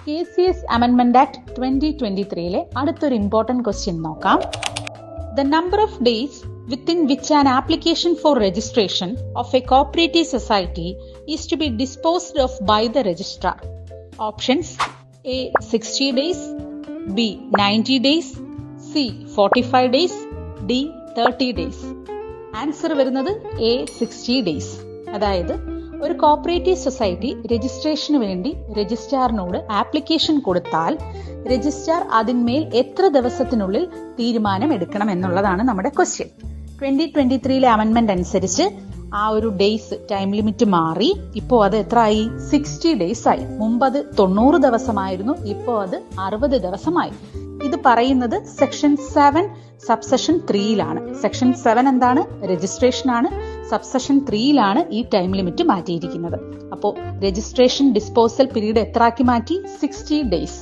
KCS Amendment Act 2023 അടുത്തൊരു important question നോക്കാം. The number of days within which an application for registration of a cooperative society is to be disposed of by the registrar. Options: A 60 days, B 90 days, C 45 days, D 30 days. Answer വരുന്നത് A 60 days. അതായത് ഒരു cooperative society registration വേണ്ടി രജിസ്ട്രാറിനോട് application കൊടുത്താൽ registrar അതിന്മേൽ എത്ര ദിവസത്തിനുള്ളിൽ തീരുമാനം എടുക്കണം എന്നുള്ളതാണ് നമ്മുടെ ക്വസ്റ്റ്യൻ. 2023 അമെൻമെന്റ് അനുസരിച്ച് ആ ഒരു ഡേയ്സ് ടൈം ലിമിറ്റ് മാറി. ഇപ്പോൾ അത് എത്ര ആയി? 60 ഡേയ്സ് ആയി. മുമ്പ് അത് 90 ദിവസമായിരുന്നു, ഇപ്പോൾ അത് 60 ദിവസമായി. ഇത് പറയുന്നത് സെക്ഷൻ 7 സബ്സെഷൻ 3 സെക്ഷൻ 7 എന്താണ്? രജിസ്ട്രേഷൻ ആണ്. സബ്സെഷൻ 3 ഈ ടൈം ലിമിറ്റ് മാറ്റിയിരിക്കുന്നത്. അപ്പോൾ രജിസ്ട്രേഷൻ ഡിസ്പോസൽ പീരീഡ് എത്ര ആക്കി മാറ്റി? 60 ഡേയ്സ്.